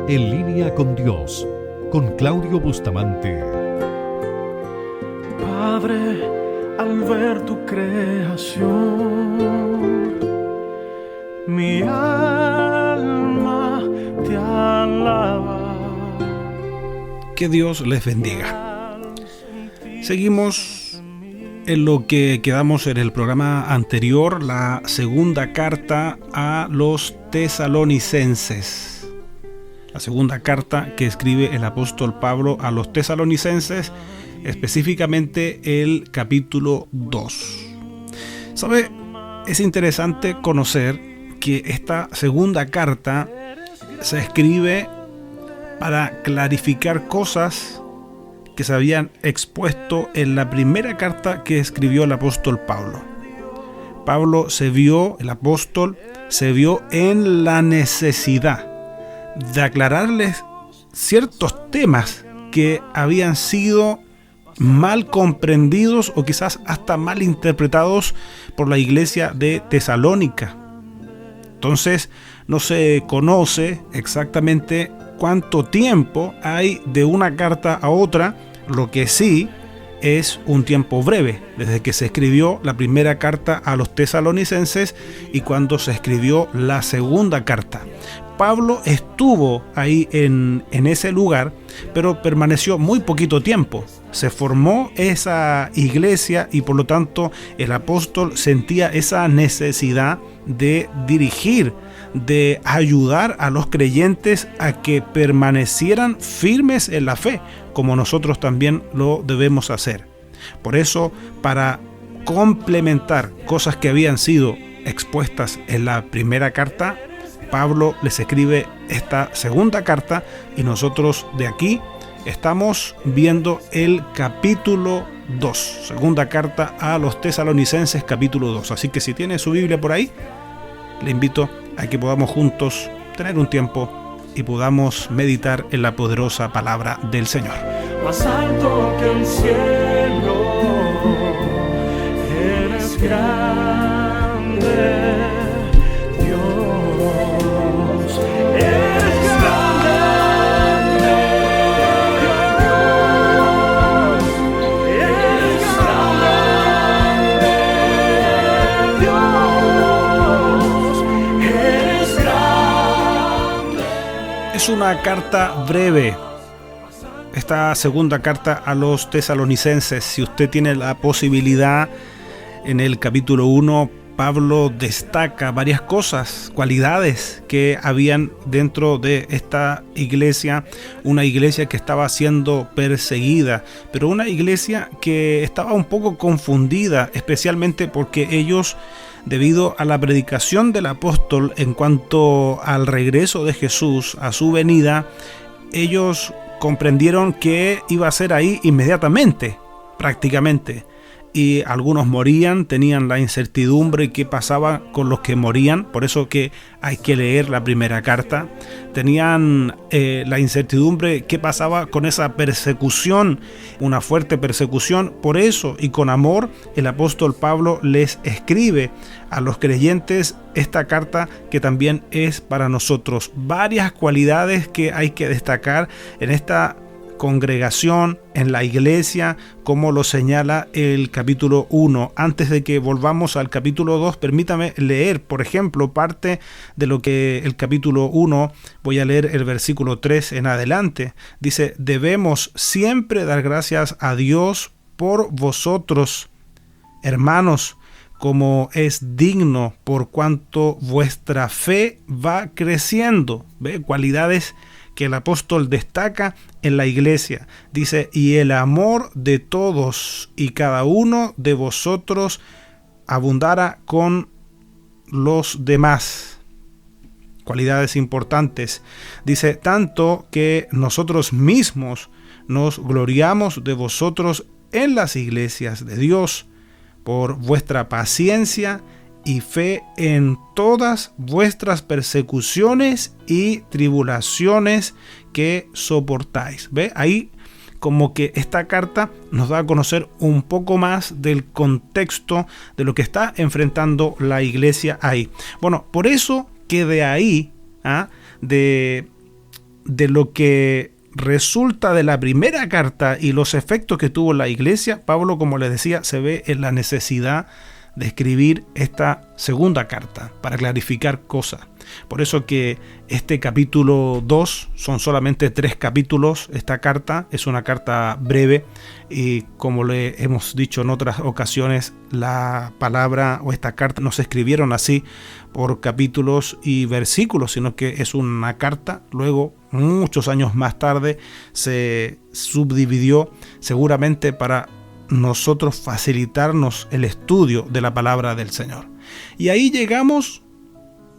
En línea con Dios, con Claudio Bustamante. Padre, al ver tu creación, mi alma te alaba. Que Dios les bendiga. Seguimos en lo que quedamos en el programa anterior, la segunda carta a los tesalonicenses. La segunda carta que escribe el apóstol Pablo a los tesalonicenses, específicamente el capítulo 2. ¿Sabe? Es interesante conocer que esta segunda carta se escribe para clarificar cosas que se habían expuesto en la primera carta que escribió el apóstol Pablo. El apóstol se vio en la necesidad de aclararles ciertos temas que habían sido mal comprendidos o quizás hasta mal interpretados por la iglesia de Tesalónica. Entonces, no se conoce exactamente cuánto tiempo hay de una carta a otra. Lo que sí es un tiempo breve, desde que se escribió la primera carta a los tesalonicenses y cuando se escribió la segunda carta. Pablo estuvo ahí en ese lugar, pero permaneció muy poquito tiempo. Se formó esa iglesia y por lo tanto el apóstol sentía esa necesidad de dirigir, de ayudar a los creyentes a que permanecieran firmes en la fe, como nosotros también lo debemos hacer. Por eso, para complementar cosas que habían sido expuestas en la primera carta, Pablo les escribe esta segunda carta y nosotros de aquí estamos viendo el capítulo 2, segunda carta a los tesalonicenses, capítulo 2. Así que si tiene su Biblia por ahí, le invito a que podamos juntos tener un tiempo y podamos meditar en la poderosa palabra del Señor. Más alto que el cielo, eres grande. Es una carta breve, esta segunda carta a los tesalonicenses. Si usted tiene la posibilidad, en el capítulo 1, Pablo destaca varias cosas, cualidades que habían dentro de esta iglesia, una iglesia que estaba siendo perseguida, pero una iglesia que estaba un poco confundida, especialmente porque ellos, debido a la predicación del apóstol en cuanto al regreso de Jesús, a su venida, ellos comprendieron que iba a ser ahí inmediatamente, prácticamente. Y algunos morían, tenían la incertidumbre qué pasaba con los que morían, por eso que hay que leer la primera carta. Tenían la incertidumbre qué pasaba con esa persecución, una fuerte persecución. Por eso, y con amor, el apóstol Pablo les escribe a los creyentes esta carta que también es para nosotros. Varias cualidades que hay que destacar en esta congregación, en la iglesia, como lo señala el capítulo 1. Antes de que volvamos al capítulo 2, permítame leer, por ejemplo, parte de lo que el capítulo 1, voy a leer el versículo 3 en adelante. Dice: debemos siempre dar gracias a Dios por vosotros, hermanos, como es digno, por cuanto vuestra fe va creciendo. ¿Ve? Cualidades que el apóstol destaca en la iglesia. Dice: y el amor de todos y cada uno de vosotros abundara con los demás. Cualidades importantes. Dice: tanto que nosotros mismos nos gloriamos de vosotros en las iglesias de Dios, por vuestra paciencia y fe en todas vuestras persecuciones y tribulaciones que soportáis. ¿Ve? Ahí como que esta carta nos da a conocer un poco más del contexto de lo que está enfrentando la iglesia ahí. Bueno, por eso que de ahí, de de lo que resulta de la primera carta y los efectos que tuvo la iglesia, Pablo, como les decía, se ve en la necesidad de escribir esta segunda carta para clarificar cosas. Por eso que este capítulo 2 son solamente 3 capítulos. Esta carta es una carta breve y, como le hemos dicho en otras ocasiones, la palabra o esta carta no se escribieron así por capítulos y versículos, sino que es una carta. Luego, muchos años más tarde, se subdividió seguramente para nosotros facilitarnos el estudio de la palabra del Señor. Y ahí llegamos,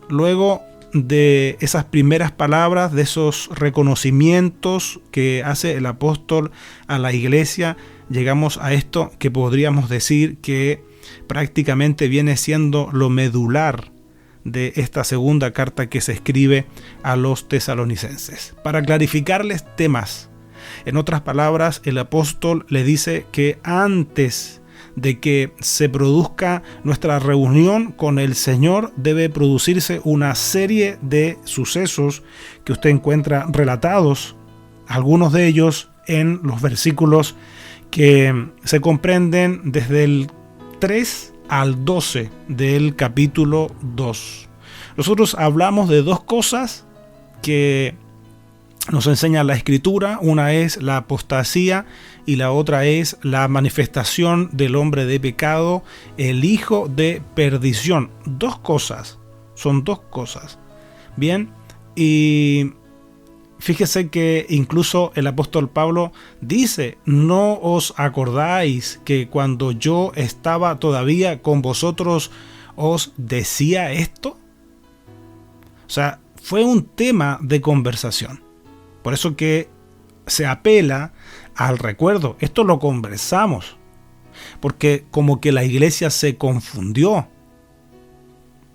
luego de esas primeras palabras, de esos reconocimientos que hace el apóstol a la iglesia, llegamos a esto que podríamos decir que prácticamente viene siendo lo medular de esta segunda carta que se escribe a los tesalonicenses, para clarificarles temas. En otras palabras, el apóstol le dice que antes de que se produzca nuestra reunión con el Señor, debe producirse una serie de sucesos que usted encuentra relatados, algunos de ellos en los versículos que se comprenden desde el 3 al 12 del capítulo 2. Nosotros hablamos de 2 cosas que nos enseña la Escritura. Una es la apostasía y la otra es la manifestación del hombre de pecado, el hijo de perdición. 2 cosas, son 2 cosas. Bien, y fíjese que incluso el apóstol Pablo dice: ¿no os acordáis que cuando yo estaba todavía con vosotros os decía esto? O sea, fue un tema de conversación. Por eso que se apela al recuerdo. Esto lo conversamos, porque como que la iglesia se confundió,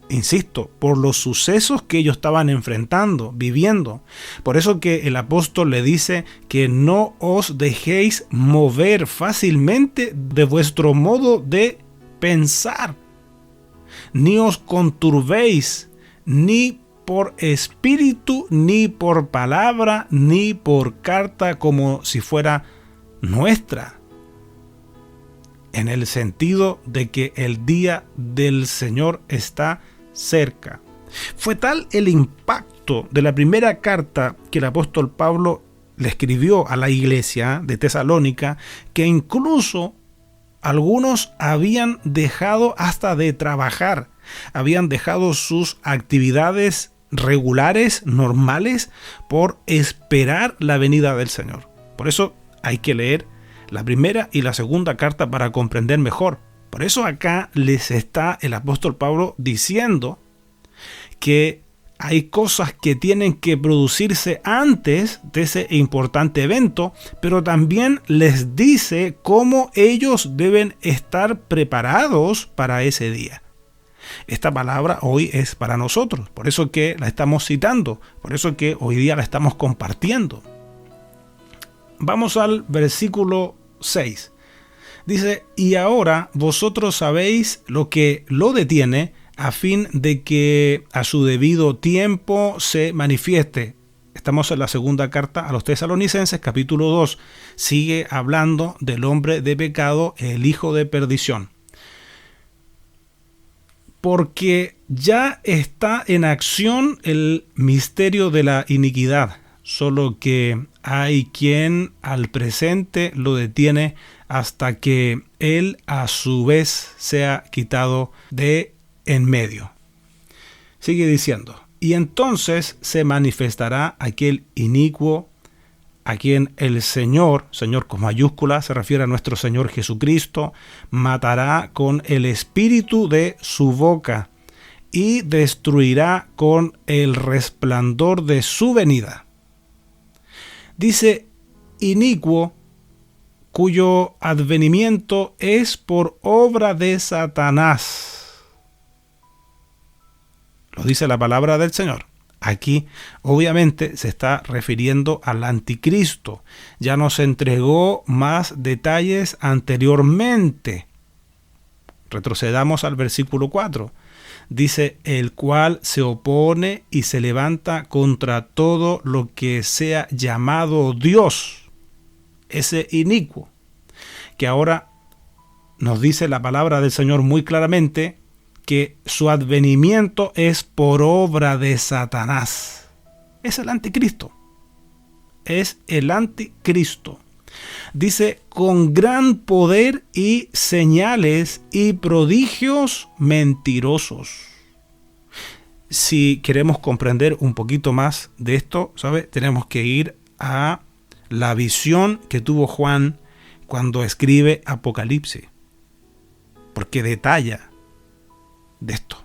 insisto, por los sucesos que ellos estaban enfrentando, viviendo. Por eso que el apóstol le dice que no os dejéis mover fácilmente de vuestro modo de pensar, ni os conturbéis, ni por espíritu, ni por palabra, ni por carta como si fuera nuestra, en el sentido de que el día del Señor está cerca. Fue tal el impacto de la primera carta que el apóstol Pablo le escribió a la iglesia de Tesalónica, que incluso algunos habían dejado hasta de trabajar, habían dejado sus actividades regulares, normales, por esperar la venida del Señor. Por eso hay que leer la primera y la segunda carta para comprender mejor. Por eso acá les está el apóstol Pablo diciendo que hay cosas que tienen que producirse antes de ese importante evento, pero también les dice cómo ellos deben estar preparados para ese día. Esta palabra hoy es para nosotros, por eso que la estamos citando, por eso que hoy día la estamos compartiendo. Vamos al versículo 6. Dice: y ahora vosotros sabéis lo que lo detiene, a fin de que a su debido tiempo se manifieste. Estamos en la segunda carta a los tesalonicenses, capítulo 2. Sigue hablando del hombre de pecado, el hijo de perdición. Porque ya está en acción el misterio de la iniquidad, solo que hay quien al presente lo detiene hasta que él a su vez sea quitado de en medio. Sigue diciendo: y entonces se manifestará aquel inicuo a quien el Señor con mayúscula, se refiere a nuestro Señor Jesucristo, matará con el espíritu de su boca y destruirá con el resplandor de su venida. Dice inicuo, cuyo advenimiento es por obra de Satanás. Lo dice la palabra del Señor. Aquí obviamente se está refiriendo al anticristo. Ya nos entregó más detalles anteriormente. Retrocedamos al versículo 4. Dice, el cual se opone y se levanta contra todo lo que sea llamado Dios, ese inicuo, que ahora nos dice la palabra del Señor muy claramente que su advenimiento es por obra de Satanás. Es el anticristo. Es el anticristo. Dice, con gran poder y señales y prodigios mentirosos. Si queremos comprender un poquito más de esto, ¿sabe? Tenemos que ir a la visión que tuvo Juan cuando escribe Apocalipsis, porque detalla de esto.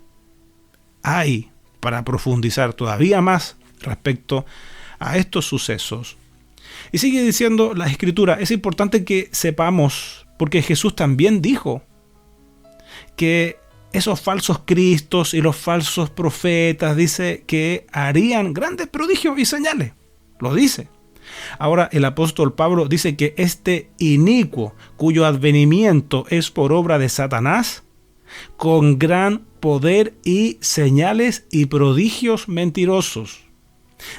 Hay para profundizar todavía más respecto a estos sucesos. Y sigue diciendo la Escritura, es importante que sepamos, porque Jesús también dijo que esos falsos cristos y los falsos profetas, dice que harían grandes prodigios y señales. Lo dice. Ahora el apóstol Pablo dice que este inicuo, cuyo advenimiento es por obra de Satanás, con gran poder y señales y prodigios mentirosos.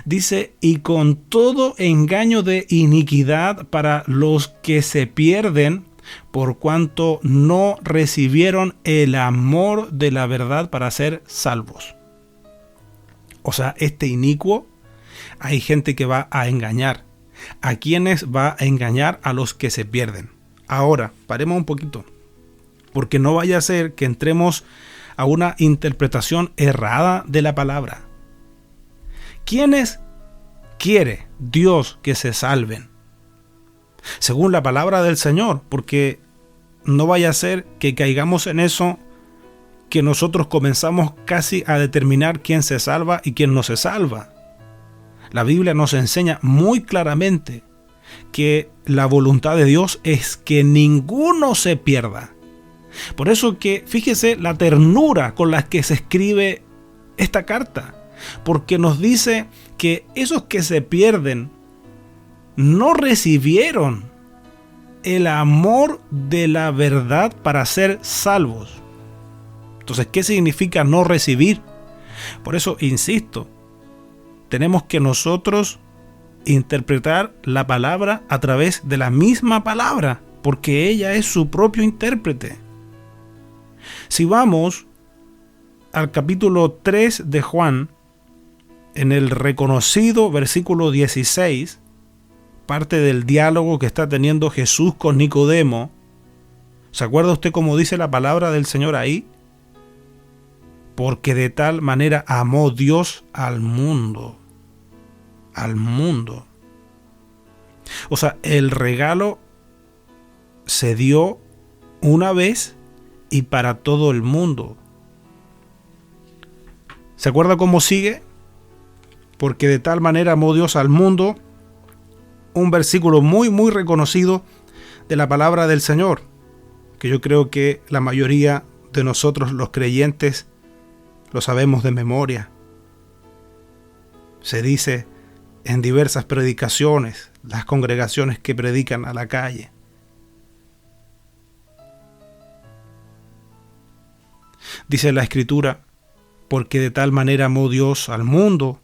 Dice, y con todo engaño de iniquidad para los que se pierden, por cuanto no recibieron el amor de la verdad para ser salvos. O sea, este inicuo, hay gente que va a engañar. ¿A quiénes va a engañar? A los que se pierden. Ahora, paremos un poquito, porque no vaya a ser que entremos a una interpretación errada de la palabra. ¿Quiénes quiere Dios que se salven? Según la palabra del Señor, porque no vaya a ser que caigamos en eso, que nosotros comenzamos casi a determinar quién se salva y quién no se salva. La Biblia nos enseña muy claramente que la voluntad de Dios es que ninguno se pierda. Por eso que fíjese la ternura con la que se escribe esta carta, porque nos dice que esos que se pierden no recibieron el amor de la verdad para ser salvos. Entonces, ¿qué significa no recibir? Por eso, insisto, tenemos que nosotros interpretar la palabra a través de la misma palabra, porque ella es su propio intérprete. Si vamos al capítulo 3 de Juan, en el reconocido versículo 16, parte del diálogo que está teniendo Jesús con Nicodemo, ¿se acuerda usted cómo dice la palabra del Señor ahí? Porque de tal manera amó Dios al mundo. Al mundo. O sea, el regalo se dio una vez y para todo el mundo. ¿Se acuerda cómo sigue? Porque de tal manera amó Dios al mundo. Un versículo muy reconocido de la palabra del Señor, que yo creo que la mayoría de nosotros los creyentes lo sabemos de memoria. Se dice en diversas predicaciones, las congregaciones que predican a la calle. Dice la Escritura, porque de tal manera amó Dios al mundo,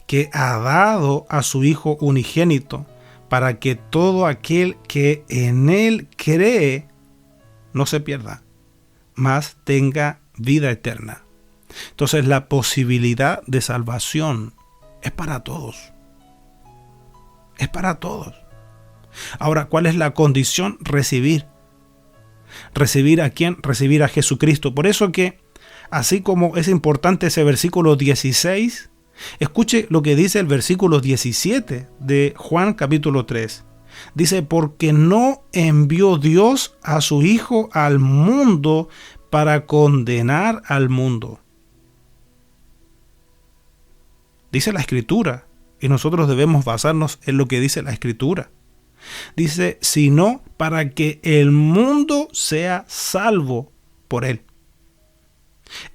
que ha dado a su Hijo unigénito, para que todo aquel que en Él cree no se pierda, mas tenga vida eterna. Entonces la posibilidad de salvación es para todos. Es para todos. Ahora, ¿cuál es la condición? Recibir. ¿Recibir a quién? Recibir a Jesucristo. Por eso que, así como es importante ese versículo 16, escuche lo que dice el versículo 17 de Juan capítulo 3. Dice, porque no envió Dios a su Hijo al mundo para condenar al mundo. Dice la Escritura, y nosotros debemos basarnos en lo que dice la Escritura. Dice, sino para que el mundo sea salvo por él.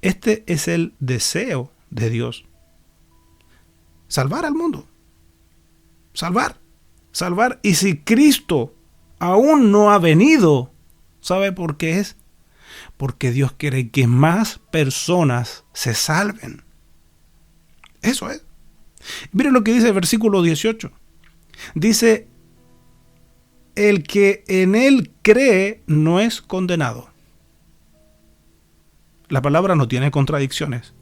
Este es el deseo de Dios. Salvar al mundo. Salvar. Y si Cristo aún no ha venido, ¿sabe por qué es? porque Dios quiere que más personas se salven. Eso es. Mire lo que dice el versículo 18. Dice, el que en él cree no es condenado. La palabra no tiene contradicciones.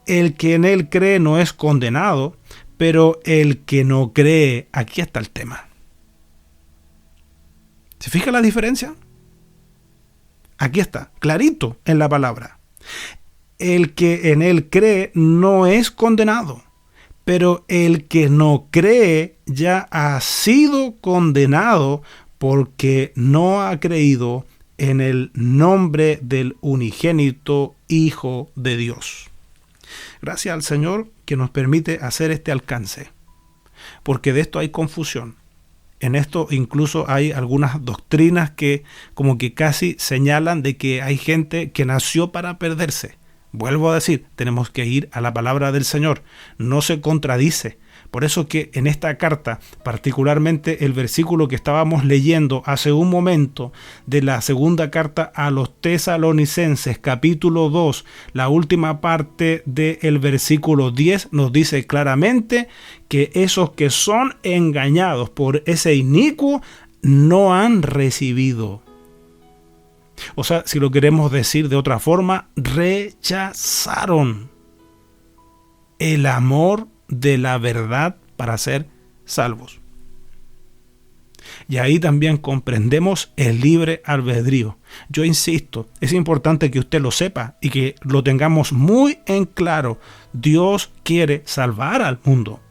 El que en él cree no es condenado, pero el que no cree, aquí está el tema. ¿Se fija la diferencia? Aquí está, clarito en la palabra. El que en él cree no es condenado, pero el que no cree ya ha sido condenado porque no ha creído en el nombre del unigénito Hijo de Dios. Gracias al Señor que nos permite hacer este alcance, porque de esto hay confusión. En esto incluso hay algunas doctrinas que como que casi señalan de que hay gente que nació para perderse. Vuelvo a decir, tenemos que ir a la palabra del Señor. No se contradice. Por eso que en esta carta, particularmente el versículo que estábamos leyendo hace un momento de la segunda carta a los Tesalonicenses, capítulo 2, la última parte del versículo 10 nos dice claramente que esos que son engañados por ese inicuo no han recibido. O sea, si lo queremos decir de otra forma, rechazaron el amor de la verdad para ser salvos. Y ahí también comprendemos el libre albedrío. Yo insisto, es importante que usted lo sepa y que lo tengamos muy en claro. Dios quiere salvar al mundo.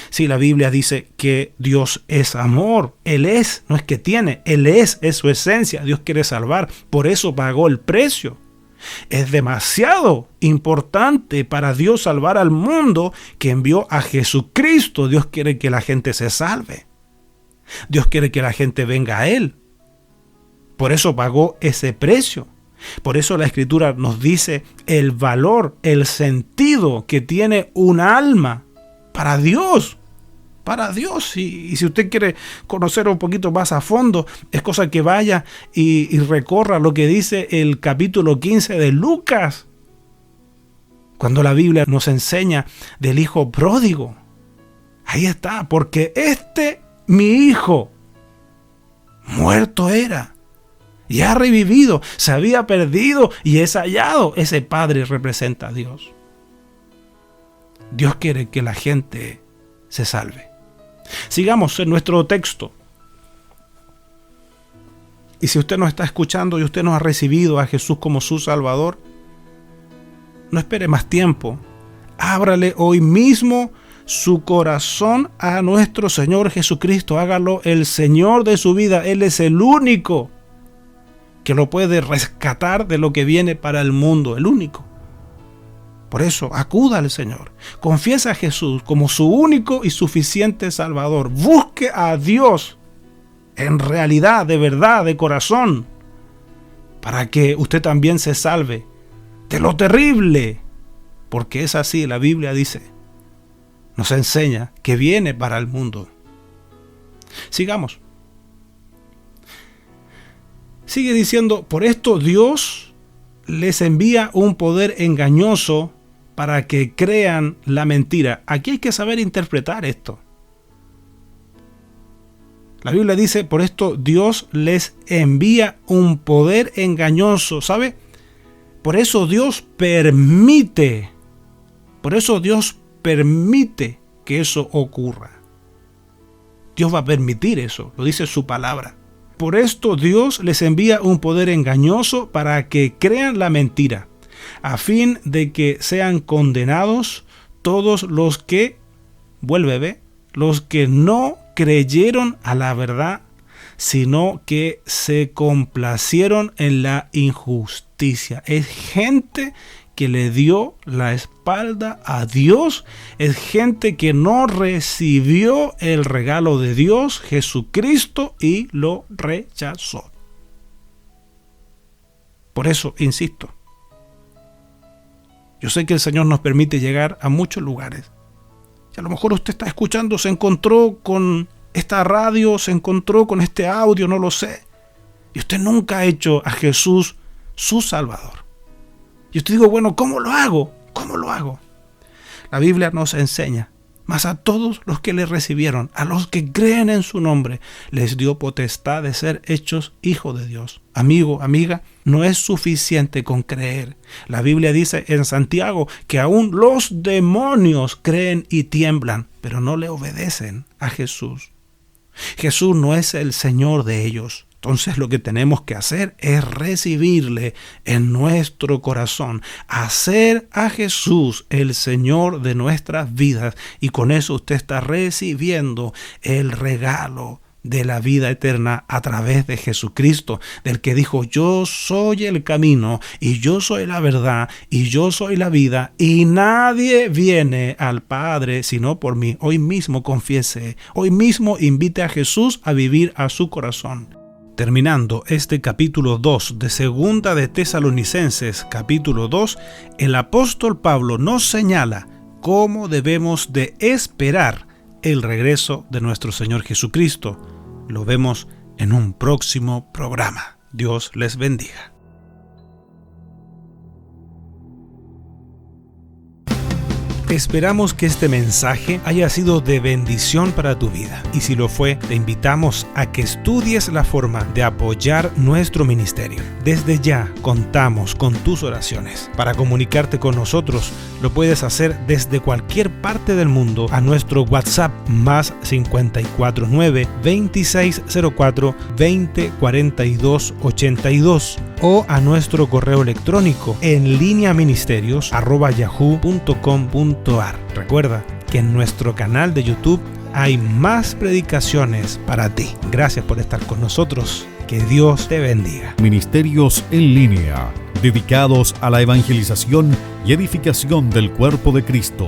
Si la Biblia dice que Dios es amor, Él es, no es que tiene, Él es su esencia. Dios quiere salvar, por eso pagó el precio. Es demasiado importante para Dios salvar al mundo que envió a Jesucristo. Dios quiere que la gente se salve. Dios quiere que la gente venga a Él. Por eso pagó ese precio. Por eso la Escritura nos dice el valor, el sentido que tiene un alma para Dios. Para Dios. Y si usted quiere conocer un poquito más a fondo, es cosa que vaya y recorra lo que dice el capítulo 15 de Lucas, cuando la Biblia nos enseña del hijo pródigo. Ahí está, porque mi hijo muerto era y ha revivido, se había perdido y es hallado. Ese padre representa a Dios. Dios quiere que la gente se salve. Sigamos en nuestro texto. Y si usted nos está escuchando y usted no ha recibido a Jesús como su Salvador, no espere más tiempo. Ábrale hoy mismo su corazón a nuestro Señor Jesucristo. Hágalo el Señor de su vida. Él es el único que lo puede rescatar de lo que viene para el mundo. El único. Por eso, acuda al Señor. Confiesa a Jesús como su único y suficiente Salvador. Busque a Dios en realidad, de verdad, de corazón, para que usted también se salve de lo terrible. Porque es así, la Biblia dice, nos enseña que viene para el mundo. Sigamos. Sigue diciendo, por esto Dios les envía un poder engañoso para que crean la mentira. Aquí hay que saber interpretar esto. La Biblia dice, por esto Dios les envía un poder engañoso. ¿Sabe? Por eso Dios permite que eso ocurra. Dios va a permitir eso, lo dice su palabra. Por esto Dios les envía un poder engañoso para que crean la mentira, a fin de que sean condenados todos los que, los que no creyeron a la verdad, sino que se complacieron en la injusticia. Es gente que le dio la espalda a Dios, es gente que no recibió el regalo de Dios, Jesucristo, y lo rechazó. Por eso, insisto, yo sé que el Señor nos permite llegar a muchos lugares. Y a lo mejor usted está escuchando, se encontró con esta radio, se encontró con este audio, no lo sé. y usted nunca ha hecho a Jesús su Salvador. Y usted digo, bueno, ¿cómo lo hago? ¿Cómo lo hago? La Biblia nos enseña, mas a todos los que le recibieron, a los que creen en su nombre, les dio potestad de ser hechos hijos de Dios. Amigo, amiga, no es suficiente con creer. La Biblia dice en Santiago que aún los demonios creen y tiemblan, pero no le obedecen a Jesús. Jesús no es el Señor de ellos. Entonces lo que tenemos que hacer es recibirle en nuestro corazón, hacer a Jesús el Señor de nuestras vidas, y con eso usted está recibiendo el regalo de la vida eterna a través de Jesucristo, del que dijo: yo soy el camino, y yo soy la verdad, y yo soy la vida, y nadie viene al Padre sino por mí. Hoy mismo confiese, hoy mismo invite a Jesús a vivir a su corazón. Terminando este capítulo 2 de Segunda de Tesalonicenses, capítulo 2, el apóstol Pablo nos señala cómo debemos de esperar el regreso de nuestro Señor Jesucristo. Lo vemos en un próximo programa. Dios les bendiga. Esperamos que este mensaje haya sido de bendición para tu vida, y si lo fue, te invitamos a que estudies la forma de apoyar nuestro ministerio. Desde ya contamos con tus oraciones. Para comunicarte con nosotros, lo puedes hacer desde cualquier parte del mundo a nuestro WhatsApp más 549-2604-2042-82 o a nuestro correo electrónico en lineaministerios@yahoo.com.ar. Recuerda que en nuestro canal de YouTube hay más predicaciones para ti. Gracias por estar con nosotros. Que Dios te bendiga. Ministerios en línea, dedicados a la evangelización y edificación del cuerpo de Cristo.